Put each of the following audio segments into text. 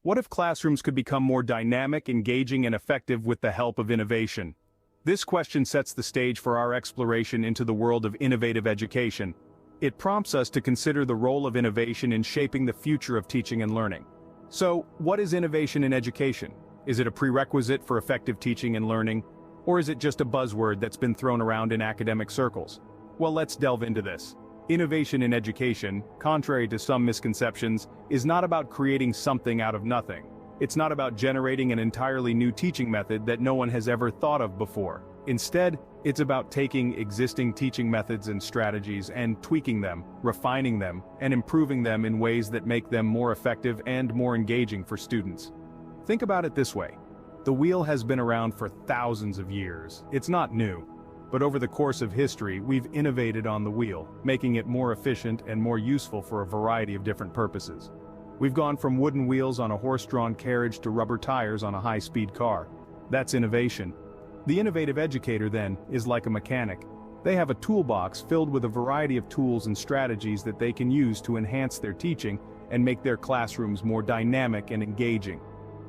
What if classrooms could become more dynamic, engaging, and effective with the help of innovation? This question sets the stage for our exploration into the world of innovative education. It prompts us to consider the role of innovation in shaping the future of teaching and learning. So, what is innovation in education? Is it a prerequisite for effective teaching and learning? Or is it just a buzzword that's been thrown around in academic circles? Well, let's delve into this. Innovation in education, contrary to some misconceptions, is not about creating something out of nothing. It's not about generating an entirely new teaching method that no one has ever thought of before. Instead, it's about taking existing teaching methods and strategies and tweaking them, refining them, and improving them in ways that make them more effective and more engaging for students. Think about it this way. The wheel has been around for thousands of years. It's not new. But over the course of history, we've innovated on the wheel, making it more efficient and more useful for a variety of different purposes. We've gone from wooden wheels on a horse-drawn carriage to rubber tires on a high-speed car. That's innovation. The innovative educator, then, is like a mechanic. They have a toolbox filled with a variety of tools and strategies that they can use to enhance their teaching and make their classrooms more dynamic and engaging.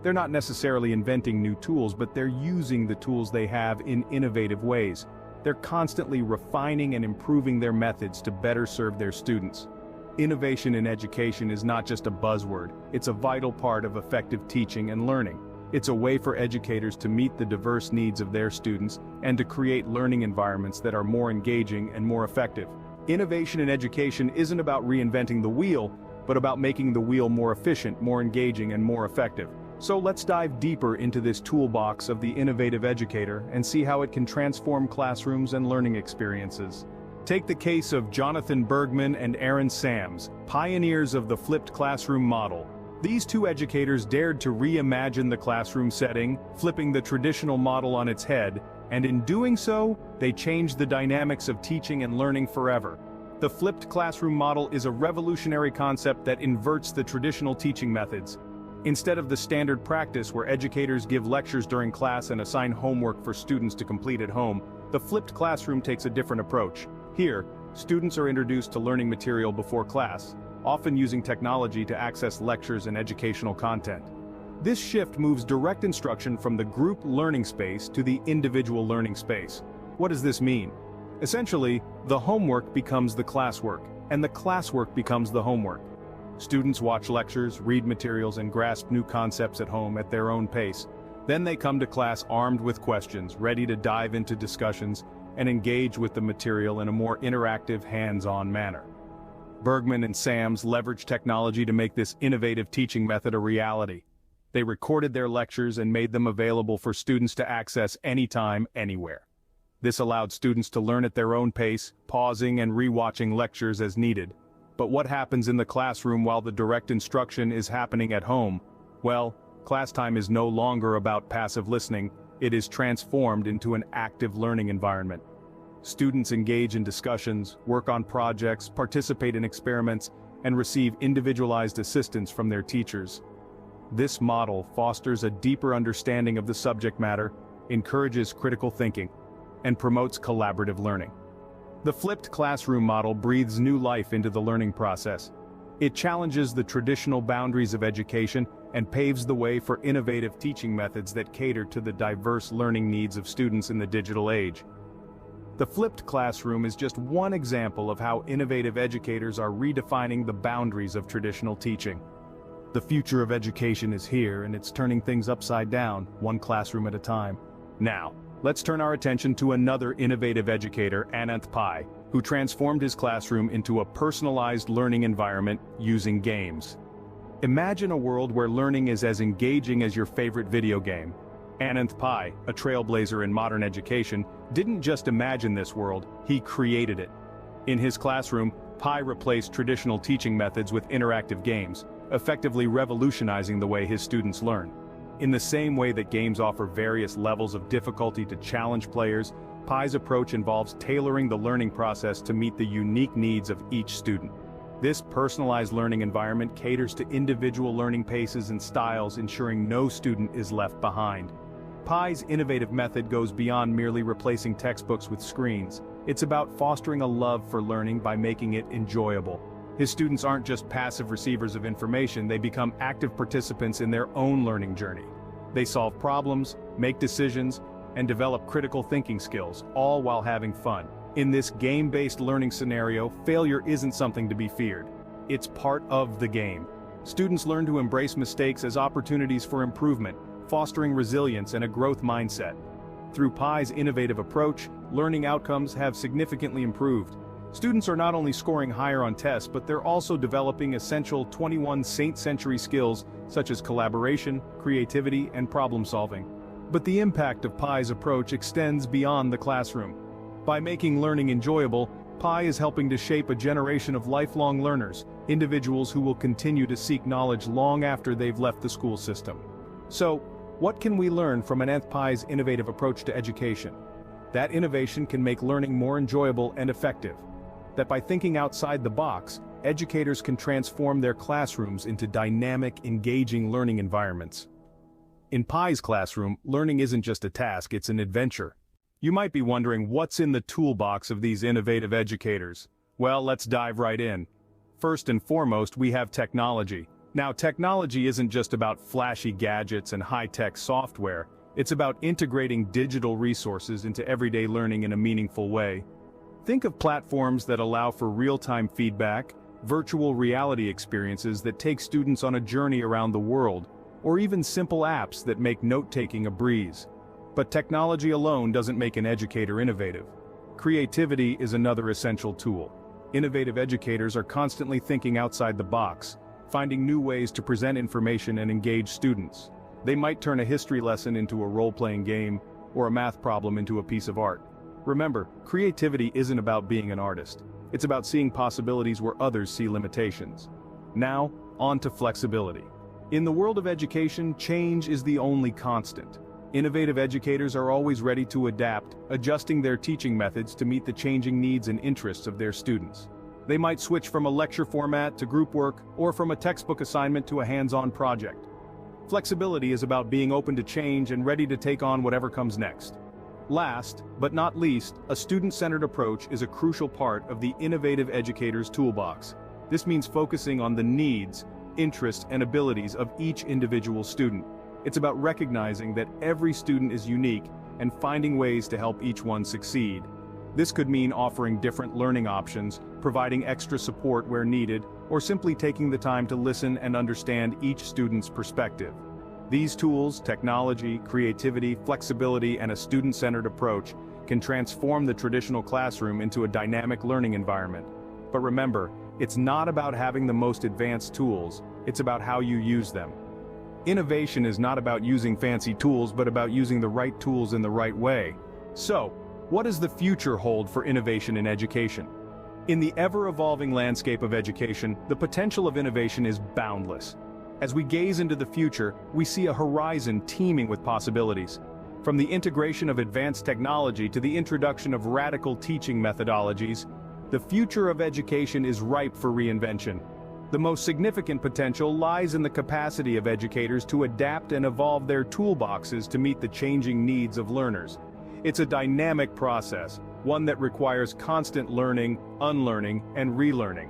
They're not necessarily inventing new tools, but they're using the tools they have in innovative ways. They're constantly refining and improving their methods to better serve their students. Innovation in education is not just a buzzword, it's a vital part of effective teaching and learning. It's a way for educators to meet the diverse needs of their students and to create learning environments that are more engaging and more effective. Innovation in education isn't about reinventing the wheel, but about making the wheel more efficient, more engaging, and more effective. So let's dive deeper into this toolbox of the innovative educator and see how it can transform classrooms and learning experiences. Take the case of Jonathan Bergman and Aaron Sams, pioneers of the flipped classroom model. These two educators dared to reimagine the classroom setting, flipping the traditional model on its head, and in doing so, they changed the dynamics of teaching and learning forever. The flipped classroom model is a revolutionary concept that inverts the traditional teaching methods. Instead of the standard practice where educators give lectures during class and assign homework for students to complete at home, the flipped classroom takes a different approach. Here, students are introduced to learning material before class, often using technology to access lectures and educational content. This shift moves direct instruction from the group learning space to the individual learning space. What does this mean? Essentially, the homework becomes the classwork, and the classwork becomes the homework. Students watch lectures, read materials, and grasp new concepts at home at their own pace. Then they come to class armed with questions, ready to dive into discussions and engage with the material in a more interactive, hands-on manner. Bergman and Sams leveraged technology to make this innovative teaching method a reality. They recorded their lectures and made them available for students to access anytime, anywhere. This allowed students to learn at their own pace, pausing and re-watching lectures as needed. But what happens in the classroom while the direct instruction is happening at home? Well, class time is no longer about passive listening, it is transformed into an active learning environment. Students engage in discussions, work on projects, participate in experiments, and receive individualized assistance from their teachers. This model fosters a deeper understanding of the subject matter, encourages critical thinking, and promotes collaborative learning. The flipped classroom model breathes new life into the learning process. It challenges the traditional boundaries of education and paves the way for innovative teaching methods that cater to the diverse learning needs of students in the digital age. The flipped classroom is just one example of how innovative educators are redefining the boundaries of traditional teaching. The future of education is here, and it's turning things upside down, one classroom at a time. Now, let's turn our attention to another innovative educator, Ananth Pai, who transformed his classroom into a personalized learning environment using games. Imagine a world where learning is as engaging as your favorite video game. Ananth Pai, a trailblazer in modern education, didn't just imagine this world, he created it. In his classroom, Pai replaced traditional teaching methods with interactive games, effectively revolutionizing the way his students learn. In the same way that games offer various levels of difficulty to challenge players, Pai's approach involves tailoring the learning process to meet the unique needs of each student. This personalized learning environment caters to individual learning paces and styles, ensuring no student is left behind. Pai's innovative method goes beyond merely replacing textbooks with screens. It's about fostering a love for learning by making it enjoyable. His students aren't just passive receivers of information, they become active participants in their own learning journey. They solve problems, make decisions, and develop critical thinking skills, all while having fun. In this game-based learning scenario, failure isn't something to be feared. It's part of the game. Students learn to embrace mistakes as opportunities for improvement, fostering resilience and a growth mindset. Through Pi's innovative approach, learning outcomes have significantly improved. Students are not only scoring higher on tests, but they're also developing essential 21st century skills such as collaboration, creativity, and problem solving. But the impact of Pi's approach extends beyond the classroom. By making learning enjoyable, Pi is helping to shape a generation of lifelong learners, individuals who will continue to seek knowledge long after they've left the school system. So, what can we learn from an nth Pi's innovative approach to education? That innovation can make learning more enjoyable and effective. That by thinking outside the box, educators can transform their classrooms into dynamic, engaging learning environments. In Pi's classroom, learning isn't just a task, it's an adventure. You might be wondering what's in the toolbox of these innovative educators. Well, let's dive right in. First and foremost, we have technology. Now, technology isn't just about flashy gadgets and high-tech software. It's about integrating digital resources into everyday learning in a meaningful way. Think of platforms that allow for real-time feedback, virtual reality experiences that take students on a journey around the world, or even simple apps that make note-taking a breeze. But technology alone doesn't make an educator innovative. Creativity is another essential tool. Innovative educators are constantly thinking outside the box, finding new ways to present information and engage students. They might turn a history lesson into a role-playing game, or a math problem into a piece of art. Remember, creativity isn't about being an artist. It's about seeing possibilities where others see limitations. Now, on to flexibility. In the world of education, change is the only constant. Innovative educators are always ready to adapt, adjusting their teaching methods to meet the changing needs and interests of their students. They might switch from a lecture format to group work, or from a textbook assignment to a hands-on project. Flexibility is about being open to change and ready to take on whatever comes next. Last, but not least, a student-centered approach is a crucial part of the innovative educator's toolbox. This means focusing on the needs, interests, and abilities of each individual student. It's about recognizing that every student is unique and finding ways to help each one succeed. This could mean offering different learning options, providing extra support where needed, or simply taking the time to listen and understand each student's perspective. These tools, technology, creativity, flexibility, and a student-centered approach can transform the traditional classroom into a dynamic learning environment. But remember, it's not about having the most advanced tools, it's about how you use them. Innovation is not about using fancy tools, but about using the right tools in the right way. So, what does the future hold for innovation in education? In the ever-evolving landscape of education, the potential of innovation is boundless. As we gaze into the future, we see a horizon teeming with possibilities. From the integration of advanced technology to the introduction of radical teaching methodologies, the future of education is ripe for reinvention. The most significant potential lies in the capacity of educators to adapt and evolve their toolboxes to meet the changing needs of learners. It's a dynamic process, one that requires constant learning, unlearning, and relearning.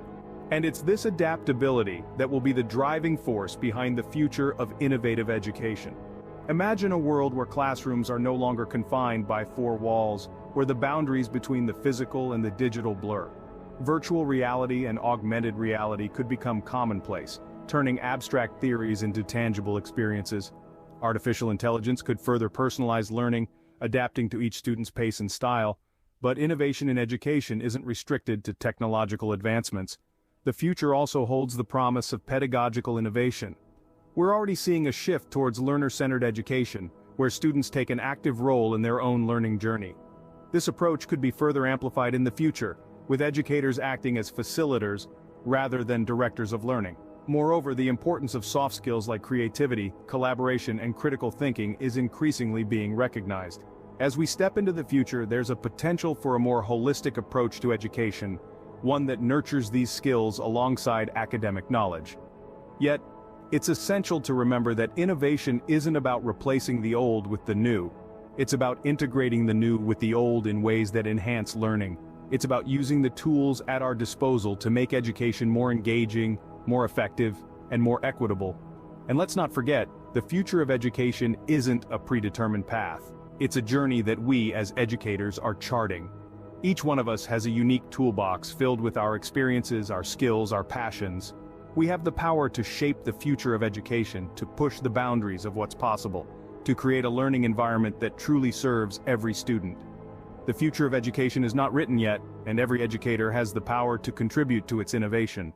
And it's this adaptability that will be the driving force behind the future of innovative education. Imagine a world where classrooms are no longer confined by four walls, where the boundaries between the physical and the digital blur. Virtual reality and augmented reality could become commonplace, turning abstract theories into tangible experiences. Artificial intelligence could further personalize learning, adapting to each student's pace and style. But innovation in education isn't restricted to technological advancements. The future also holds the promise of pedagogical innovation. We're already seeing a shift towards learner-centered education, where students take an active role in their own learning journey. This approach could be further amplified in the future, with educators acting as facilitators rather than directors of learning. Moreover, the importance of soft skills like creativity, collaboration, and critical thinking is increasingly being recognized. As we step into the future, there's a potential for a more holistic approach to education, one that nurtures these skills alongside academic knowledge. Yet, it's essential to remember that innovation isn't about replacing the old with the new. It's about integrating the new with the old in ways that enhance learning. It's about using the tools at our disposal to make education more engaging, more effective, and more equitable. And let's not forget, the future of education isn't a predetermined path. It's a journey that we, as educators, are charting. Each one of us has a unique toolbox filled with our experiences, our skills, our passions. We have the power to shape the future of education, to push the boundaries of what's possible, to create a learning environment that truly serves every student. The future of education is not written yet, and every educator has the power to contribute to its innovation.